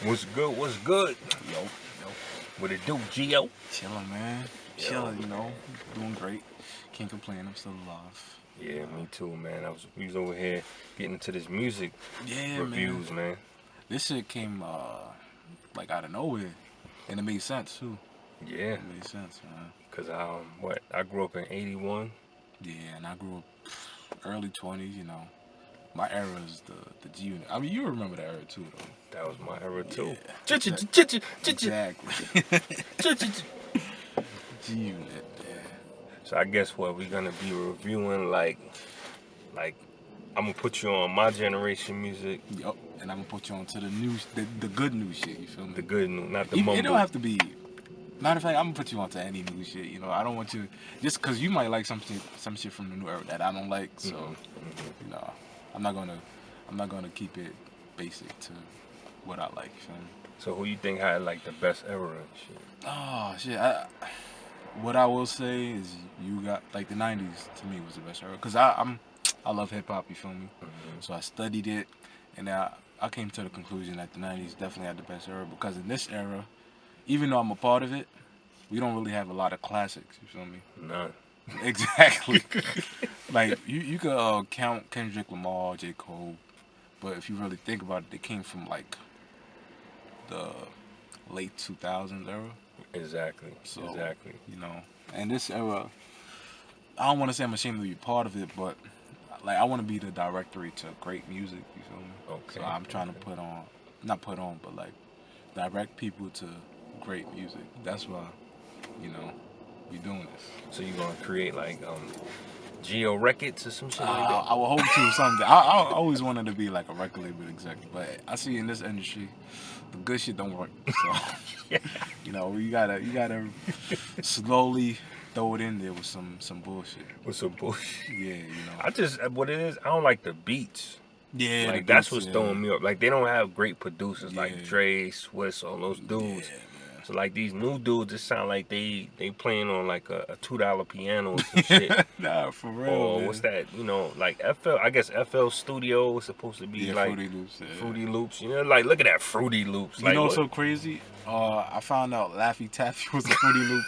What's good? What's good? Yo. What it do, Geo? Chilling, man. Yo. Chilling, you know. Doing great. Can't complain. I'm still alive. Yeah, me too, man. We was over here getting into this music reviews, man. This shit came like out of nowhere, and it made sense too. Yeah. It made sense, man. Cause I grew up in '81. Yeah, and I grew up early 20s. You know, my era is the Geo unit. I mean, you remember that era too, though. That was my era too. Yeah, exactly. Geo unit. Yeah. So I guess what we're gonna be reviewing like I'm gonna put you on my generation music. Yup. And I'm gonna put you on to the good new shit. You feel me? The good new, not the mumble. It don't have to be. Matter of fact, I'm gonna put you onto any new shit. You know, I don't want you just because you might like some shit from the new era that I don't like. So, you know, I'm not gonna keep it basic to what I like. You feel me? So who you think had like the best era and shit? Oh shit! What I will say is you got like the '90s to me was the best era because I love hip hop. You feel me? So I studied it, and I came to the conclusion that the '90s definitely had the best era because in this era, even though I'm a part of it, we don't really have a lot of classics. You feel me? None. Exactly. Like you could count Kendrick Lamar, J. Cole, but if you really think about it, they came from like the late 2000s era. Exactly. So, exactly. You know, and this era, I don't want to say I'm ashamed to be part of it, but like I want to be the directory to great music. You feel me? Okay. So I'm trying to not put on, but like direct people to great music. That's why, you know, we doing this. So you gonna create like Geo records or some shit like that? I will hope to someday. I always wanted to be like a record label executive, but I see in this industry, the good shit don't work. So, you know, you gotta slowly throw it in there with some bullshit. With some bullshit. Yeah, you know. What it is, I don't like the beats. Yeah, like that's what's throwing me up. Like they don't have great producers like Dre, Swiss, all those dudes. Yeah, so like these new dudes, it sound like they playing on like a $2 piano or some shit. Nah, for real. Or man. what's that? You know, like FL. I guess FL Studio is supposed to be like Fruity Loops. Yeah. Fruity Loops. You know, like look at that Fruity Loops. You like, know what's so crazy? I found out Laffy Taffy was a Fruity Loop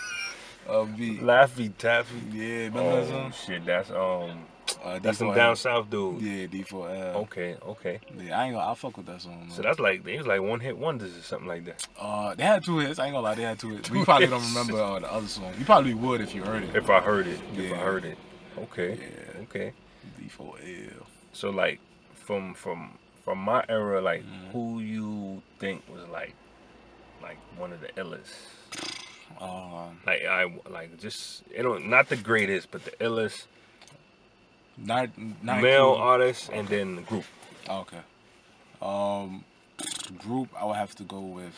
beat. Laffy Taffy. Yeah, remember that song? Shit, that's that's some D4L. down south dudes. Yeah, D4L. Okay. Yeah, I fuck with that song. Man. So that's like they was like one hit wonders or something like that. They had 2 hits. I ain't gonna lie, they had 2 hits. We probably don't remember the other song. You probably would if you heard it. If I heard it. Yeah. Okay. Yeah. Okay. D4L. So like from my era, like who you think was like one of the illest? Just not the greatest, but the illest Not male artist, and then the group. Okay. Group, I would have to go with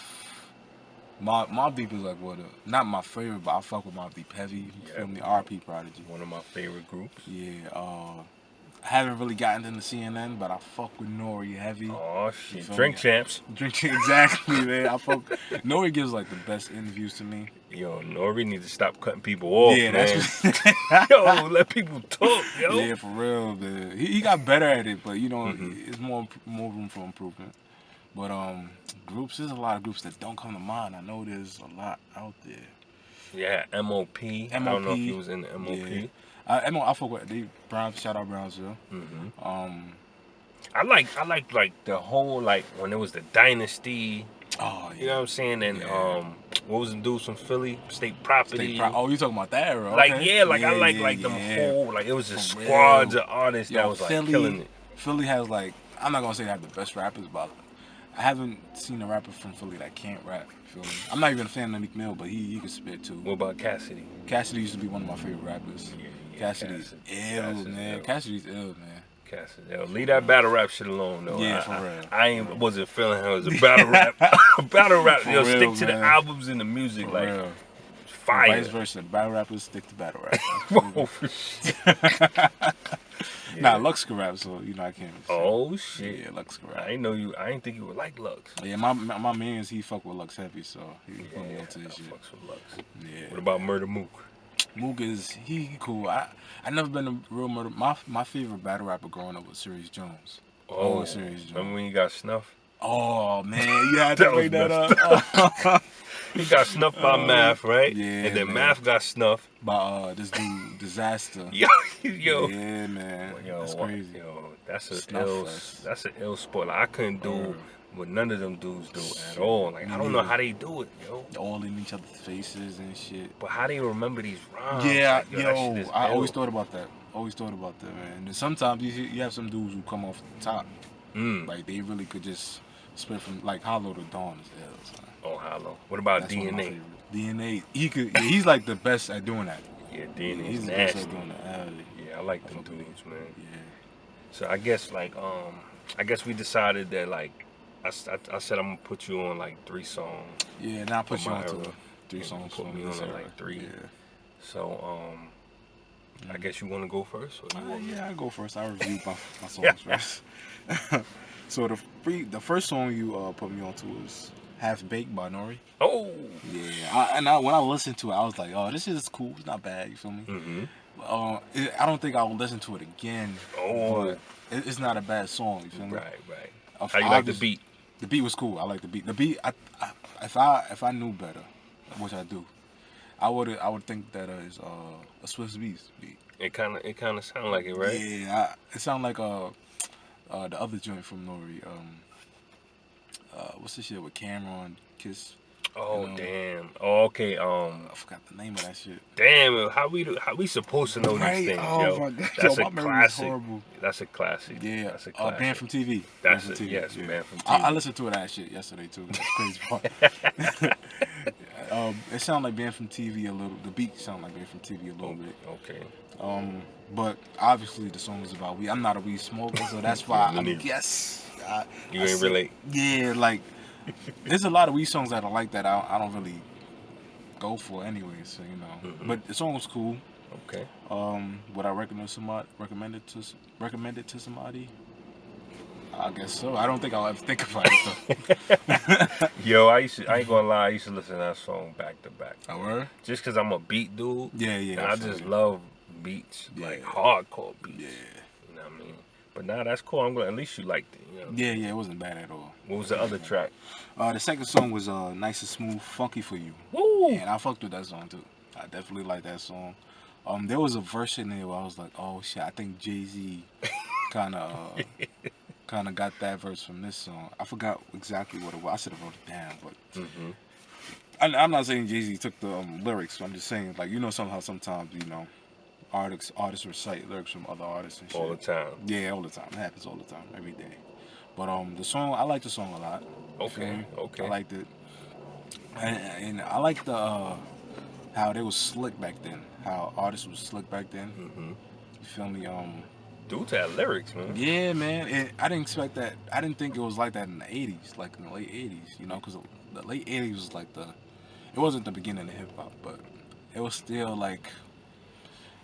Mobb Deep is like not my favorite, but I fuck with Mobb Deep heavy. You feel me? R.P. Prodigy. One of my favorite groups. Yeah. I haven't really gotten into CNN, but I fuck with Nore heavy. Oh shit! Drink Champs. Exactly, man. I fuck. Nore gives like the best interviews to me. Yo, Nore needs to stop cutting people off, yeah, man. That's yo, let people talk, yo. Yeah, for real, man. He got better at it, but you know, it's more room for improvement. But groups, there's a lot of groups that don't come to mind. I know there's a lot out there. Yeah, MOP. I don't know if he was in the MOP. Yeah. I fuck with shout out Brownsville. I like like the whole like when it was the Dynasty. Oh yeah. You know what I'm saying? And what was the dudes from Philly? State Property. Oh, you talking about that era? Okay. Like I like them whole like it was just squads of artists that was like killing it. Philly has like I'm not gonna say they have the best rappers, but I haven't seen a rapper from Philly that can't rap. You feel me? I'm not even a fan of Meek Mill, but he can spit too. What about Cassidy? Cassidy used to be one of my favorite rappers. Cassidy's ill, man. Cassidy's ill, man. Cassidy, yo, leave that battle rap shit alone, though. Yeah, for real. I wasn't feeling how it was a battle rap. Battle rap, for yo, real, stick to man. the albums and the music, For like real. fire. Vice versa, battle rappers stick to battle rap. Whoa, for shit. Nah, Lux can rap, so you know I can't. Oh shit. Yeah, Lux can rap. I didn't think you would like Lux. Yeah, my man's he fuck with Lux heavy, so he put me onto this shit. Fucks with Lux. Yeah. What about Murder Mook? Mook is he cool. I never been a real murder. My favorite battle rapper growing up was Serious Jones. Oh, Serious Jones. remember when you got snuffed? Oh man, you had to That was bring that messed up. He got snuffed by Math, right? Yeah, And then man. Math got snuffed. By this dude, Disaster. Yo, yo. Yeah, man. That's crazy. That's Snuff fest. an ill sport. Like, I couldn't do what none of them dudes do at all. Like, Me I don't know neither. how they do it, yo. All in each other's faces and shit. But how they remember these rhymes? Yeah, Like, yo, that shit is I always ill. thought about that. Always thought about that, man. And sometimes you have some dudes who come off the top. Like they really could just split from like Hollow to Dawn is hell, son. Oh, Hollow. What about That's one of my DNA? favorites. DNA, he could. Yeah, he's like the best at doing that. Yeah, DNA He's is the best nasty. at doing that. Yeah, I like them dudes, man. Yeah. So I guess like I guess we decided that like I said I'm gonna put you on like 3 songs. Yeah, now I put for you my on to era. 3 And songs put for me this on era. like 3. Yeah. So I guess you want to go first. Or you want me? Yeah, I go first. I review my songs first. So the first song you put me on to was Half Baked by Nore. Oh. Yeah, when I listened to it, I was like, oh, this is cool. It's not bad. You feel me? Mm-hmm. I don't think I will listen to it again. Oh. But it's not a bad song. You feel me? Right. How you like the beat? The beat was cool. I like the beat. The beat. If I knew better, which I do, I would think that is a Swiss Beats beat. It kind of sound like it, right? Yeah, it sound like the other joint from Nore. What's the shit with Cameron Kiss? Oh damn. Oh okay. I forgot the name of that shit. Damn. How we supposed to know these things, oh yo? My God. That's yo, a my classic. horrible. That's a classic. Yeah. That's a classic. Band from TV. That's Band it. from TV. Yes, yeah. Band from TV. I listened to that shit yesterday too. That's crazy part. It sounded like Band from TV a little. The beat sounded like Band from TV a little bit. Okay. But obviously the song is about weed. I'm not a weed smoker, so that's why I guess you ain't relate. Yeah, like there's a lot of weed songs that I like that I don't really go for anyway. So you know, but the song was cool. Okay. Would I recommend it to somebody? I guess so. I don't think I'll ever think about it though. Yo, I ain't gonna lie, I used to listen to that song back to back. Oh, word? Just cause I'm a beat dude. Yeah. And I just love beats, like hardcore beats. Yeah. You know what I mean? But nah, that's cool. I'm glad at least you liked it. You know? Yeah, it wasn't bad at all. What was the other track? The second song was Nice and Smooth, Funky for You. Woo! And I fucked with that song too. I definitely like that song. There was a verse in there where I was like, oh shit, I think Jay-Z kind of got that verse from this song. I forgot exactly what it was. I should have wrote it down, but I'm not saying Jay-Z took the lyrics. I'm just saying, like, you know, somehow sometimes, you know, artists recite lyrics from other artists and shit. All the time. Yeah, all the time. It happens all the time, every day. But the song, I like the song a lot. Okay. I liked it, and I like the how they was slick back then. How artists was slick back then. You feel me? Dudes had lyrics, man. Yeah, man. I didn't expect that. I didn't think it was like that in the 80s, like in the late 80s, you know, because the late 80s was like it wasn't the beginning of hip hop, but it was still like,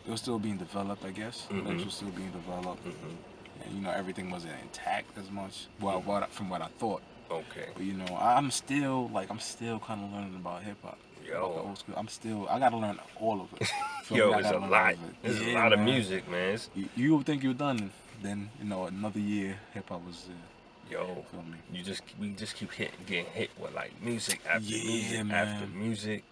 it was still being developed, I guess. Lyrics was still being developed. And, you know, everything wasn't intact as much, from what I thought. Okay. But, you know, I'm still kind of learning about hip hop. About the old school. I gotta learn all of it. Yo, it's a lot. There's a lot of music, man. You would think you're done, then you know another year hip hop was. Yo, we just keep getting hit with like music after music after music,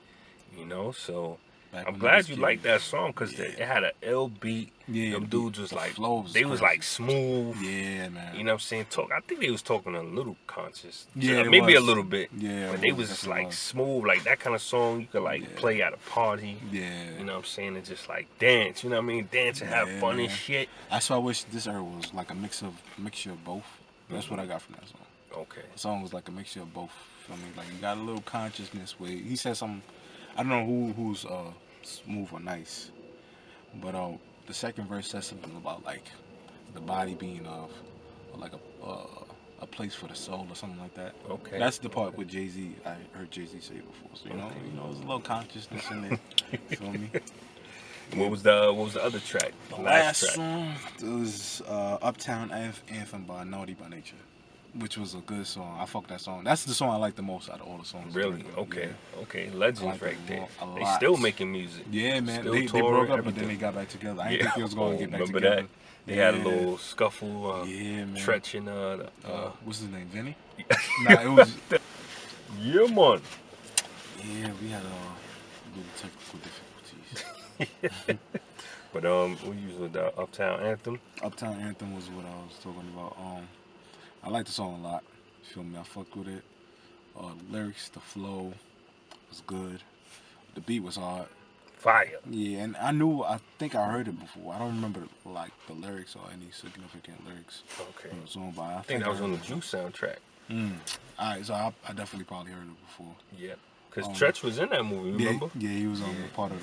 you know. So I'm glad you liked that song because it had an ill beat. Yeah, them dudes was like they was like smooth. Yeah, man. You know what I'm saying? I think they was talking a little conscious. Yeah, maybe a little bit. Yeah, but they was just like smooth, like that kind of song you could like play at a party. Yeah, you know what I'm saying? And just like dance. You know what I mean? Dance and have fun and shit. That's why I wish this era was like a mixture of both. That's what I got from that song. Okay. The song was like a mixture of both. I mean, like you got a little consciousness where he said something. I don't know who's smooth or nice, but the second verse says something about like the body being like a place for the soul or something like that. Okay. That's the part with Jay-Z. I heard Jay-Z say it before. So you know, there's a little consciousness in there. You feel me? What was the other track? The last song was Uptown Anthem by Naughty by Nature. which was a good song. I fuck that song. That's the song I like the most out of all the songs. Really? Okay. Yeah. Okay. Legends right there. They still making music. Yeah, man. They broke up, but then they got back together. I didn't think they was going to get back together. Remember that? They had a little scuffle. Yeah, man. Tretch and what's his name? Vinny? Nah, it was. Yeah, man. Yeah, we had little technical difficulties. But we used the Uptown Anthem. Uptown Anthem was what I was talking about. I like the song a lot. You feel me? I fucked with it. Lyrics, the flow was good. The beat was hard. Fire. Yeah, and I think I heard it before. I don't remember like the lyrics or any significant lyrics. Okay. From the song, but I think that was on the Juice soundtrack. Alright, so I definitely probably heard it before. Yeah, because Tretch was in that movie, remember? Yeah, he was on the part of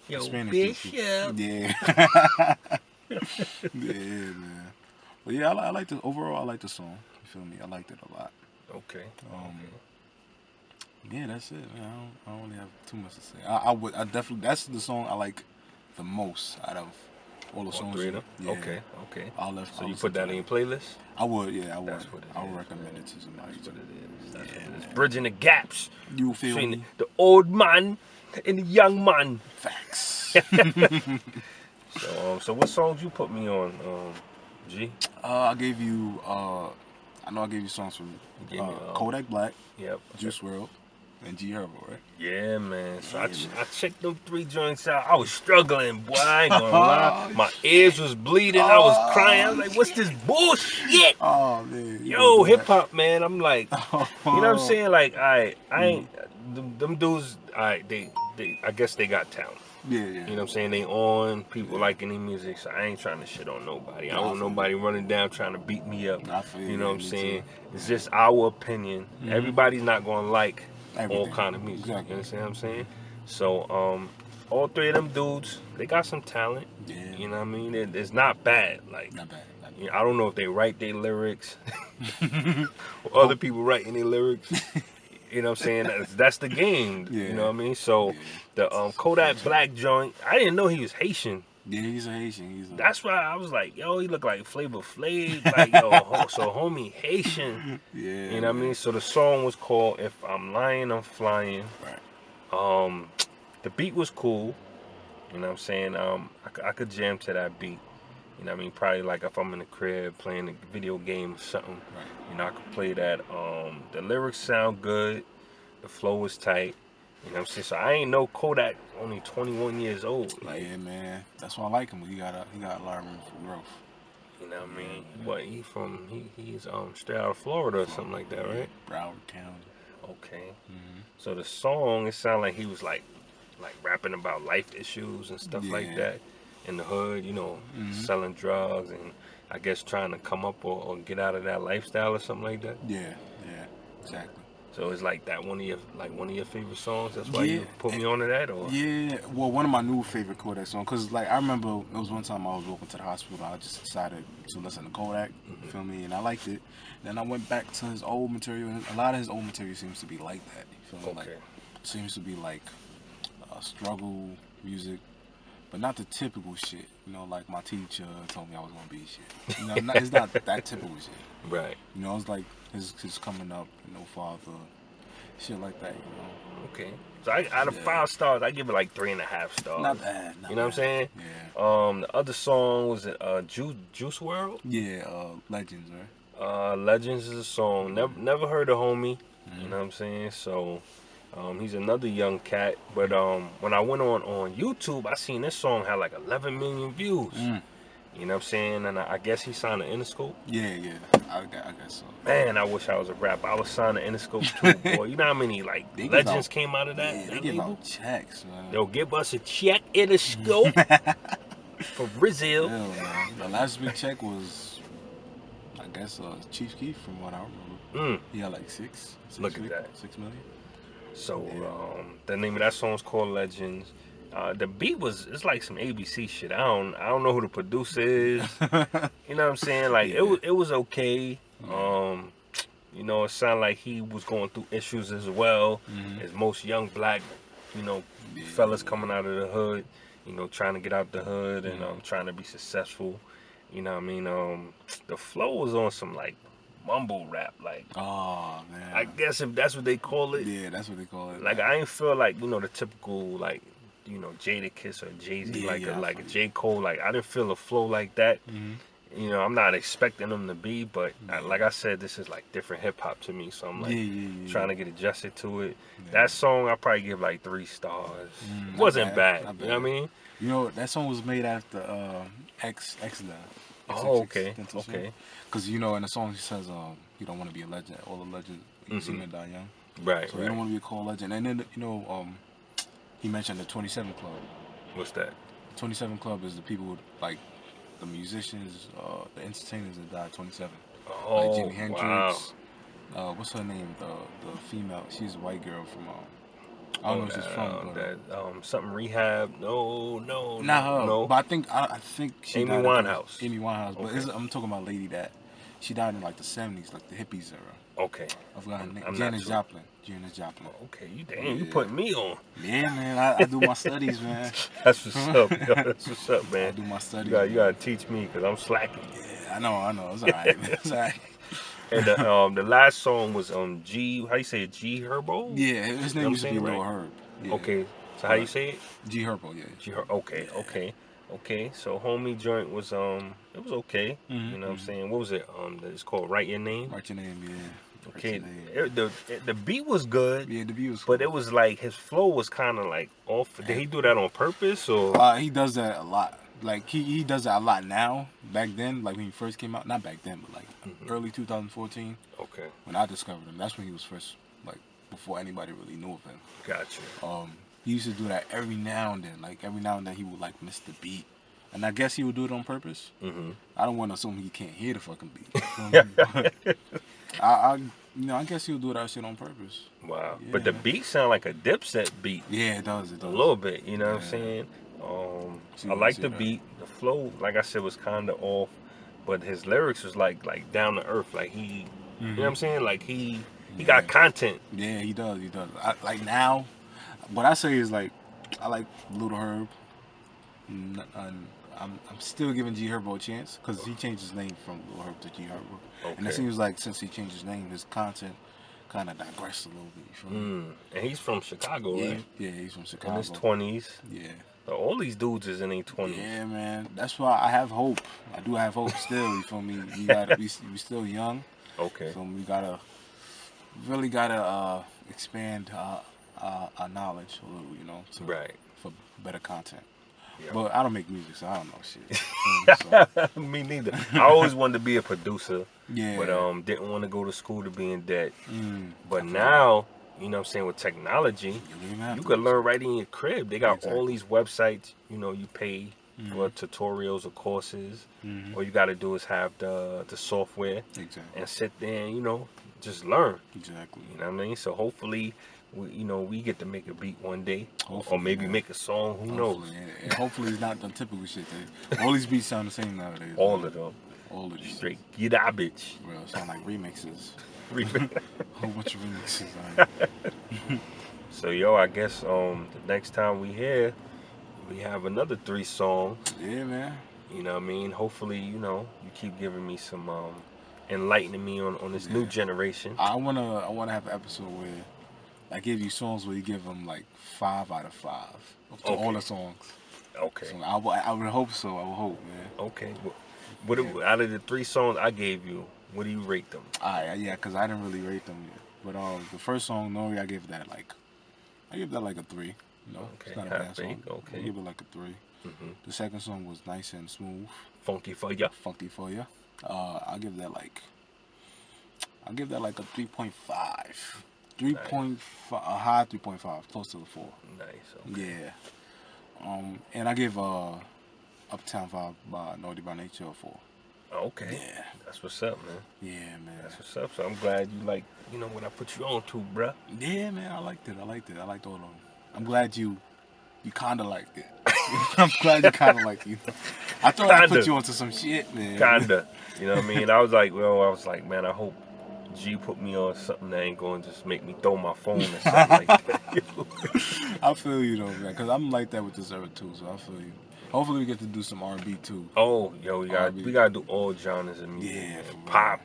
the Spanish Bishop. People. Yeah. Yeah, man. But yeah, I like the overall. I like the song. You feel me? I liked it a lot. Okay. Yeah, that's it, man. I don't really have too much to say. I definitely, that's the song I like the most out of all the songs. Three of them? Yeah. Okay. So you put that in your playlist? I would, yeah, I would. That's what it I would is, recommend it to somebody. That's what it is. That's what it is. Bridging the gaps. You feel between me? The old man and the young man. Facts. So what songs you put me on, G? I gave you, I know I gave you songs from Kodak Black, Juice Wrld, and Herbo, right? Yeah, man. So I checked them 3 joints out. I was struggling, boy. I ain't gonna lie. My ears was bleeding. I was crying. I was like, what's this bullshit? Oh, man. Yo, hip hop, man. I'm like, you know what I'm saying? Like, I ain't, them dudes, they, I guess they got talent. Yeah. You know what I'm saying? They on, people liking their music, so I ain't trying to shit on nobody. I don't want nobody running down trying to beat me up. You know what I'm saying? It's just our opinion. Everybody's not gonna like all kind of music. Exactly. You understand what I'm saying? So all 3 of them dudes, they got some talent. Yeah. You know what I mean? It's not bad. Like, not bad. You know, I don't know if they write their lyrics or other people writing their lyrics. You know what I'm saying? That's the game. Yeah. You know what I mean? So the Kodak Black joint, I didn't know he was Haitian. Yeah, he's a Haitian. That's why I was like, yo, he look like Flavor Flav. Like, yo, so homie Haitian. Yeah. You know what I mean? So the song was called If I'm Lying, I'm Flyin. Right. The beat was cool. You know what I'm saying? I could jam to that beat. You know what I mean? Probably like if I'm in the crib playing a video game or something. Right. You know, I could play that. The lyrics sound good. The flow is tight. You know what I'm saying? So I ain't know Kodak only 21 years old. Like, yeah, man. That's why I like him. He got a lot of room for growth. You know what I mean? What he's straight out of Florida or something like that, right? Wrld County. Okay. So the song, it sounded like he was like rapping about life issues and stuff like that in the hood, you know, selling drugs and I guess trying to come up or get out of that lifestyle or something like that. Yeah, exactly. So it's like that one of your favorite songs. That's why you put me onto that, or well, one of my new favorite Kodak songs. Cause like I remember it was one time I was walking to the hospital. I just decided to listen to Kodak. You feel me? And I liked it. Then I went back to his old material, and a lot of his old material seems to be like that. You feel me? Like seems to be like struggle music, but not the typical shit. You know, like my teacher told me I was gonna be shit. You know, it's not that typical shit. Right. You know, it's like his coming up, you know, father, shit like that. You know. Okay. So out of 5 stars, I give it like 3.5 stars. Not bad. You know what I'm saying? Yeah. The other song was it Juice Wrld? Yeah. Legends, right? Legends is a song. Never heard of homie. You know what I'm saying? So. He's another young cat, but when I went on YouTube, I seen this song had like 11 million views. You know what I'm saying? And I guess he signed an Interscope. Yeah, I guess so. Man, I wish I was a rapper. I was signed an Interscope too, boy. You know how many like legends came out of that? Yeah, they give out checks, man. They'll give us a check, Interscope for Brazil. Yeah, man. The last big check was, I guess, Chief Keef, from what I remember. He had like 6 Look at that. 6 million. So the name of that song is called Legends. The beat it's like some ABC shit. I don't know who the producer is. You know what I'm saying? Like it was okay. You know, it sounded like he was going through issues as well as most young black, you know, fellas coming out of the hood. You know, trying to get out the hood and trying to be successful. You know what I mean? The flow was on some like mumble rap. Like, oh man, I guess if that's what they call it. Yeah, that's what they call it. Like, man. I ain't feel like, you know, the typical, like, you know, Jadakiss or Jay-Z, like a J. Cole. Like, I didn't feel a flow like that. You know, I'm not expecting them to be, but like I said, this is like different hip hop to me. So I'm like trying to get adjusted to it. That song I probably give like 3 stars. It wasn't bad. You know what I mean? You know, that song was made after X died. Oh, okay, okay. Because you know, in the song he says, you don't want to be a legend. All the legends you seem to die young. Right. So you don't want to be a cold legend. And then you know, he mentioned the 27 Club. What's that? 27 Club is the people like the musicians, the entertainers that died 27. Oh, like Jimi Hendrix. Wow. What's her name? The female. She's a white girl from. I don't know where she's from, but something rehab. No. Not her. No. But I think she Amy died. Winehouse. Amy Winehouse. Okay. But I'm talking about a lady that she died in like the 70s, like the hippies era. Okay. I forgot her name. Janis Joplin. Janis Joplin. Okay, you putting me on. Yeah, man. I do my studies, man. That's what's up, yo. That's what's up, man. I do my studies. You gotta teach me because I'm slacking. Yeah, I know. It's alright, man. It's alright. And the last song was G. How you say it? G Herbo? Yeah, his name used to be Lil Herb. Yeah. Okay, so how you say it? G Herbo, yeah. G Herbo. Okay, yeah. Okay. So homie joint was it was okay. You know what I'm saying? What was it? It's called Write Your Name. Write Your Name, yeah. Okay, the beat was good. Yeah, the beat was but cool. It was like his flow was kind of like off. Did he do that on purpose or? He does that a lot. Like he does that a lot now. Back then, like when he first came out, not back then, but like early 2014. Okay. When I discovered him, that's when he was first, like before anybody really knew of him. Gotcha. He used to do that every now and then. Like every now and then, he would like miss the beat, and I guess he would do it on purpose. I don't want to assume he can't hear the fucking beat. I guess he'll do that shit on purpose. Wow. Yeah. But the beat sound like a Dipset beat. Yeah, it does. A little bit, you know what I'm saying? I like the beat. The flow, like I said, was kind of off, but his lyrics was like down to earth. Like he, you know what I'm saying? Like he got content. Yeah, he does. Like now, what I say is like, I like Lil Herb. I'm still giving G Herbo a chance because he changed his name from Lil Herb to G Herbo. Okay. And it seems like since he changed his name, his content kind of digressed a little bit. You feel me? And he's from Chicago, right? Yeah, he's from Chicago. In his 20s. Yeah. So all these dudes is in their 20s. Yeah, man. That's why I have hope. I do have hope still. You feel me? We still young. Okay. So we really gotta expand our knowledge a little, you know, for better content. Yep. But I don't make music, so I don't know shit. Me neither. I always wanted to be a producer. Yeah. But didn't want to go to school to be in debt. But now, you know what I'm saying, with technology, you can learn right in your crib. They got all these websites, you know, you pay for tutorials or courses. All you got to do is have the software and sit there and, you know, just learn. Exactly. You know what I mean? So hopefully, we get to make a beat one day, or maybe make a song. Who knows? Yeah. And hopefully it's not the typical shit. All these beats sound the same nowadays. All of them. All of these. Straight get out, bitch. Bro, sound like remixes. A whole bunch of remixes. So I guess the next time we here, we have another 3 songs. Yeah, man. You know what I mean? Hopefully, you know, you keep giving me some enlightening me on this new generation. I wanna have an episode where I give you songs where you give them like 5 out of 5 to all the songs. Okay. So I would hope so. I would hope, man. Okay. What out of the 3 songs I gave you, what do you rate them? Yeah, because I didn't really rate them yet. But the first song, Nore, I gave that like a 3. You know, okay. It's not a bad song. Okay. I give it like a 3. The second song was nice and smooth. Funky for ya. Funky for ya. I'll give that like a 3.5. 3.5, a high 3.5, close to the 4. Nice. Okay. Yeah. And I give Uptown Vibe by Nore by Nature a 4. Okay. Yeah. That's what's up, man. Yeah, man. That's what's up. So I'm glad you like, you know, what I put you on to, bruh. Yeah, man. I liked it. I liked all of them. I'm glad you kind of liked it. I'm glad you kind of liked it. I thought I put you onto some shit, man. Kinda. You know what I mean? I was like, man, I hope G put me on something that ain't going to just make me throw my phone or something like that. I feel you, though, man. Because I'm like that with this era, too. So I feel you. Hopefully we get to do some R&B, too. Oh, we gotta do all genres of music. Yeah. Pop,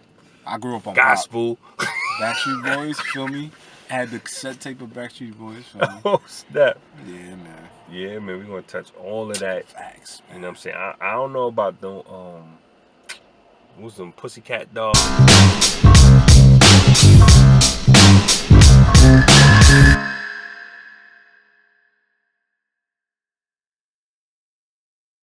I grew up on gospel. Pop. Backstreet Boys, feel me? I had the cassette tape of Backstreet Boys, feel me? Oh, snap. Yeah, man. Yeah, man, we're gonna touch all of that. Facts, man. You know what I'm saying? I don't know about the what's them Pussycat Dolls.